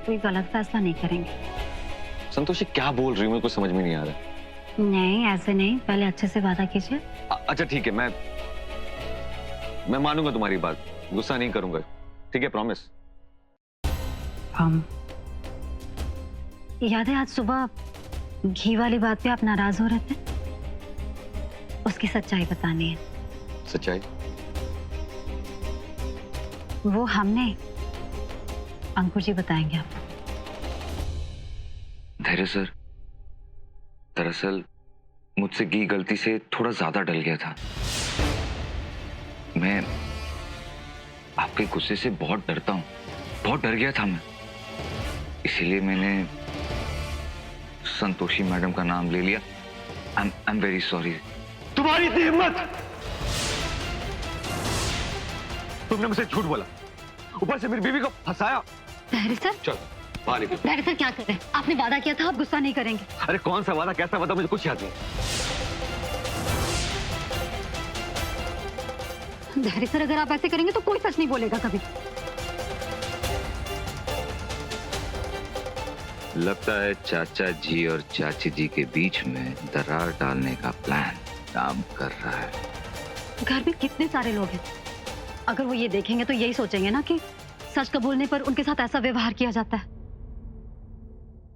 कोई गलत फैसला नहीं करेंगे। संतोषी क्या बोल रही हूँ, मेरे को समझ में नहीं आ रहा। नहीं ऐसे नहीं, पहले अच्छे से वादा कीजिए। अच्छा ठीक है, मैं मानूंगा तुम्हारी बात, गुस्सा नहीं करूंगा, ठीक है, प्रॉमिस। याद है आज सुबह घी वाली बात पे आप नाराज हो रहे थे, उसकी सच्चाई बतानी है। सच्चाई? वो हमने अंकुर जी बताएंगे आपको। धैर्य सर, दरअसल मुझसे घी गलती से थोड़ा ज्यादा डल गया था। मैं आपके गुस्से से बहुत डरता हूँ, बहुत डर गया था मैं, इसीलिए मैंने संतोषी मैडम का नाम ले लिया। I am very sorry. तुम्हारी इतनी हिम्मत! तुमने मुझसे झूठ बोला, ऊपर से मेरी बीवी को फंसाया। धैर्य सर, चल बाहर निकल। धैर्य सर क्या कर रहे हैं? आपने वादा किया था आप गुस्सा नहीं करेंगे। अरे कौन सा वादा, कैसा वादा, मुझे कुछ याद नहीं। धैर्य सर अगर आप ऐसे करेंगे तो कोई सच नहीं बोलेगा कभी। लगता है चाचा जी और चाची जी के बीच में दरार डालने का प्लान काम कर रहा है। घर में कितने सारे लोग हैं, अगर वो ये देखेंगे तो यही सोचेंगे ना कि सच कबूलने पर उनके साथ ऐसा व्यवहार किया जाता है।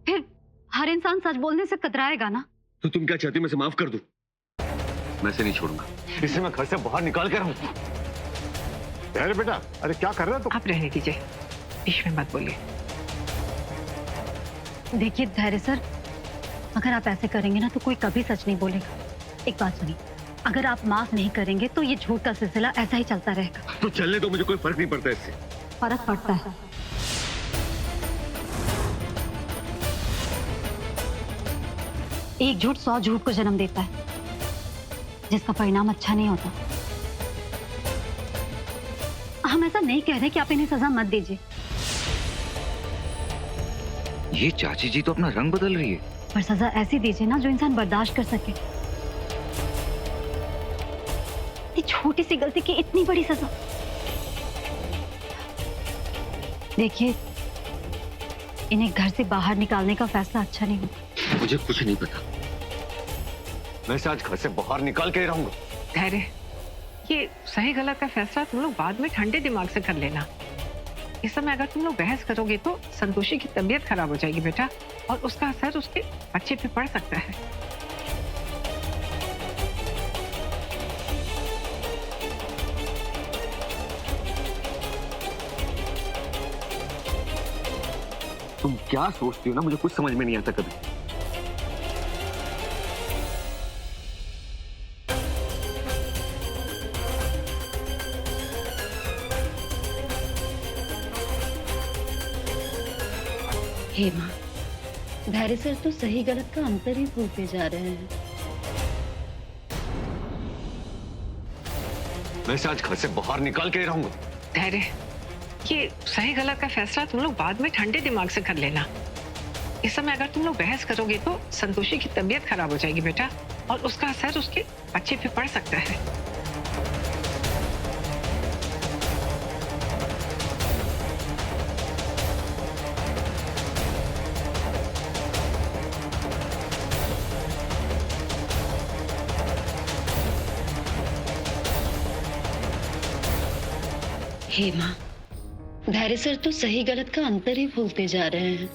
फिर हर इंसान सच बोलने से कतराएगा ना। तो तुम क्या चाहती हो, मैं इसे माफ कर दूं? मैं इसे नहीं छोड़ूंगा, इसे मैं घर से बाहर निकाल कर रहूं। अरे बेटा, अरे क्या कर रहा है तू? आप रहने दीजिए, बीच में मत बोलिए। देखिए धैर्य सर, अगर आप ऐसे करेंगे ना तो कोई कभी सच नहीं बोलेगा। एक बात सुनिए, अगर आप माफ नहीं करेंगे तो ये झूठ का सिलसिला ऐसा ही चलता रहेगा। तो चलने दो, मुझे कोई फर्क नहीं पड़ता इससे। फर्क पड़ता है। एक झूठ 100 झूठ को जन्म देता है, जिसका परिणाम अच्छा नहीं होता। हम ऐसा नहीं कह रहे कि आप इन्हें सजा मत दीजिए, ये चाची जी तो अपना रंग बदल रही है। पर सजा ऐसी दीजिए ना जो इंसान बर्दाश्त कर सके। ये छोटी सी गलती की इतनी बड़ी सजा। देखिए, इन्हें घर से बाहर निकालने का फैसला अच्छा नहीं होगा। मुझे कुछ नहीं पता, मैं इसे आज घर से बाहर निकाल के ही रहूंगा। धैर्य, ये सही गलत का फैसला तुम लोग बाद में ठंडे दिमाग से कर लेना। इस समय अगर तुम लोग बहस करोगे तो संतोषी की तबीयत खराब हो जाएगी बेटा, और उसका असर उसके बच्चे पे पड़ सकता है। तुम क्या सोचती हो ना, मुझे कुछ समझ में नहीं आता कभी। हे माँ, धैर्य सर तो सही गलत का अंतर ही भूलते जा रहे हैं। मैं इसे आज घर से बाहर निकाल के ही रहूंगा। धैर्य, ये सही गलत का फैसला तुम लोग बाद में ठंडे दिमाग से कर लेना। इस समय अगर तुम लोग बहस करोगे तो संतोषी की तबीयत खराब हो जाएगी बेटा, और उसका असर उसके बच्चे पे पड़ सकता है। हे माँ, धैर्य सर तो सही गलत का अंतर ही भूलते जा रहे हैं।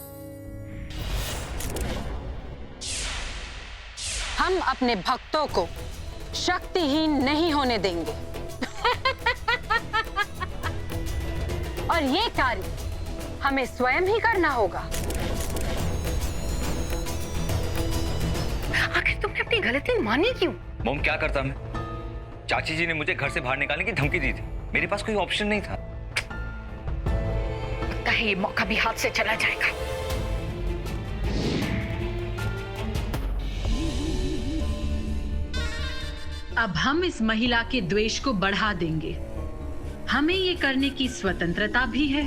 हम अपने भक्तों को शक्तिहीन नहीं होने देंगे। और ये कार्य हमें स्वयं ही करना होगा। आखिर तुमने अपनी गलती मानी क्यों? मोम क्या करता मैं? चाची जी ने मुझे घर से बाहर निकालने की धमकी दी थी, मेरे पास कोई ऑप्शन नहीं था। लगता है ये मौका भी हाथ से चला जाएगा। अब हम इस महिला के द्वेष को बढ़ा देंगे। हमें ये करने की स्वतंत्रता भी है।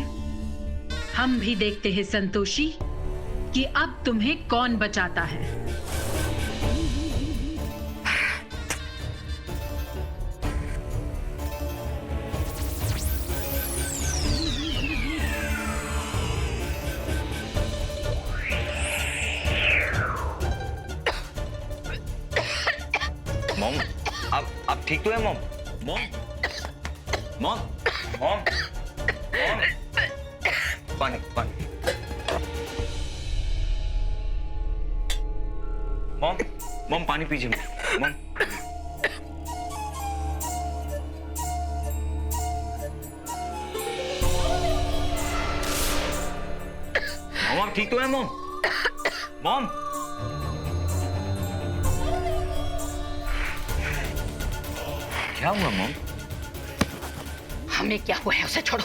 हम भी देखते हैं संतोषी कि अब तुम्हें कौन बचाता है। ठीक तो है mom? Mom mom mom mom पानी पानी। मॉम मॉम पानी पीजिए मॉम। मॉम ठीक तो है मॉम? मॉम क्या हुआ मॉम? हमें क्या हुआ है उसे छोड़ो,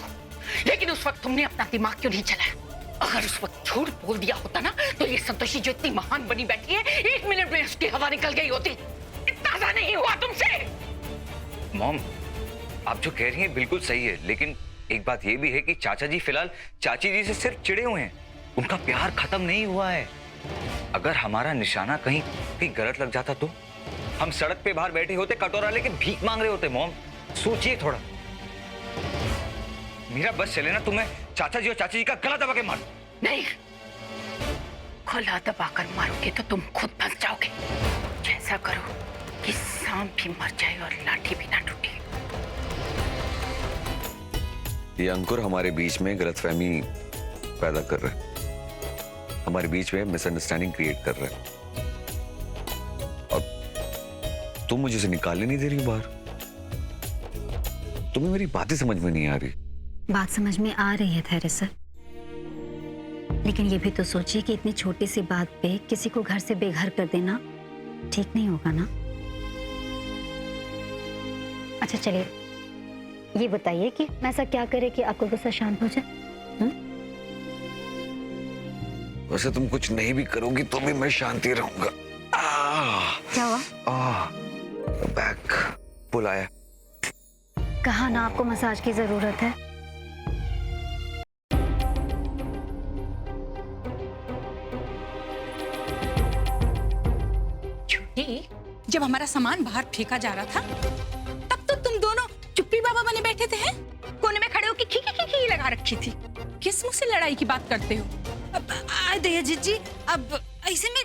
लेकिन उस वक्त तुमने अपना दिमाग क्यों नहीं चलाया? अगर उस वक्त झूठ बोल दिया होता ना तो ये संतोषी जो इतनी महान बनी बैठी है 1 मिनट में उसकी हवा निकल गई होती। इतना नहीं हुआ तुमसे। मॉम आप जो कह रही हैं बिल्कुल सही है, लेकिन एक बात ये भी है कि चाचा जी फिलहाल चाची जी से सिर्फ चिढ़े हुए हैं, उनका प्यार खत्म नहीं हुआ है। अगर हमारा निशाना कहीं गलत लग जाता तो हम सड़क पे बाहर बैठे होते, कटोरा लेके भीख मांग रहे होते। मॉम सोचिए थोड़ा। मेरा बस चले ना तो मैं चाचा जी और चाची जी का गला दबा के मारूं। नहीं, गला दबाकर मारोगे तो तुम खुद फंस जाओगे। ऐसा करो कि सांप भी मर जाए और लाठी भी ना टूटे। ये अंकुर हमारे बीच में गलतफहमी पैदा कर रहा है, हमारे बीच में मिसअंडरस्टैंडिंग क्रिएट कर रहा है। अब तुम मुझे से निकालने नहीं दे रही हो बाहर। तुम्हें मेरी बातें समझ में नहीं आ रही। बात समझ में आ रही है धैर्य सर, लेकिन ये भी तो सोचिए कि इतनी छोटी सी बात पे किसी को घर से बेघर कर देना ठीक नहीं होगा ना। अच्छा चलिए, ये बताइए कि मैं ऐसा क्या करे कि आपको गुस्सा शांत हो जाए? वैसे तुम कुछ नहीं भी करोगी तो भी मैं शांति रहूंगा। क्या हुआ? बैक पुल आया। कहा ना आपको मसाज की जरूरत है। जब हमारा सामान बाहर फेंका जा रहा था तब तो तुम दोनों चुप्पी बाबा बने बैठे थे हैं? कोने में खड़े होकर खी लगा रखी थी। किस मुंह से लड़ाई की बात करते हो? दया जी, अब ऐसे में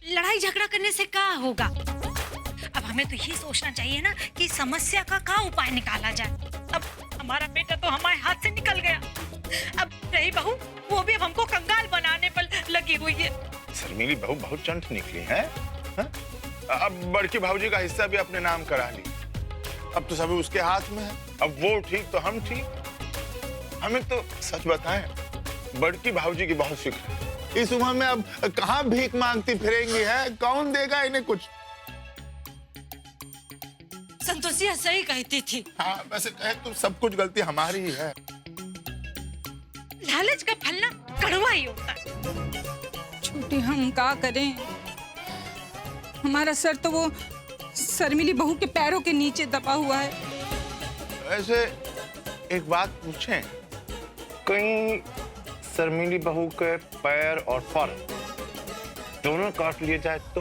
लड़ाई झगड़ा करने से क्या होगा? अब हमें तो ये सोचना चाहिए ना कि समस्या का क्या उपाय निकाला जाए। अब हमारा बेटा तो हमारे हाथ से निकल गया, अब रही बहू वो भी हमको कंगाल बनाने पर लगी हुई है। शर्मीली बहू बहुत चंट निकली है। अब बड़की भाऊजी का हिस्सा भी अपने नाम करा ली। अब तो सभी उसके हाथ में है। अब वो ठीक तो हम ठीक। हमें तो सच बताएं, बड़की भाऊजी की बहुत फिक्र है। इस उम्र में अब कहाँ भीख मांगती फिरेंगी है? कौन देगा इन्हें कुछ? संतोषी सही कहती थी। हाँ वैसे कहे तो सब कुछ गलती हमारी ही है। लालच का फल ना कड़वा ही होता है। छोटी हम क्या करें? हमारा सर तो वो शर्मिली बहू के पैरों के नीचे दबा हुआ है। वैसे एक बात पूछें, कहीं शर्मिली बहू के पैर और फर दोनों काट लिए जाए तो?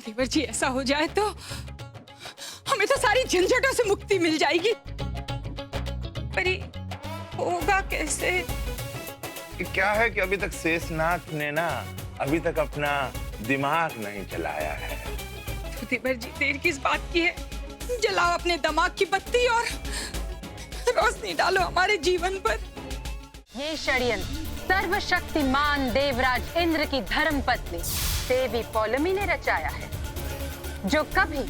देवर जी ऐसा हो जाए तो हमें तो सारी झंझटों से मुक्ति मिल जाएगी। पर ये होगा कैसे? क्या है कि अभी तक शेषनाग ने ना अभी तक अपना दिमाग नहीं चलाया है। तो देवर जी देर किस बात की है? जलाओ अपने दिमाग की बत्ती और रोशनी डालो हमारे जीवन पर। ये षड्यंत्र सर्वशक्तिमान देवराज इंद्र की धर्मपत्नी देवी पौलमी ने रचाया है, जो कभी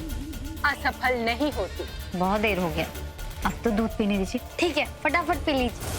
असफल नहीं होती। बहुत देर हो गया, अब तो दूध पीने दीजिए। ठीक है, फटाफट पी लीजिए।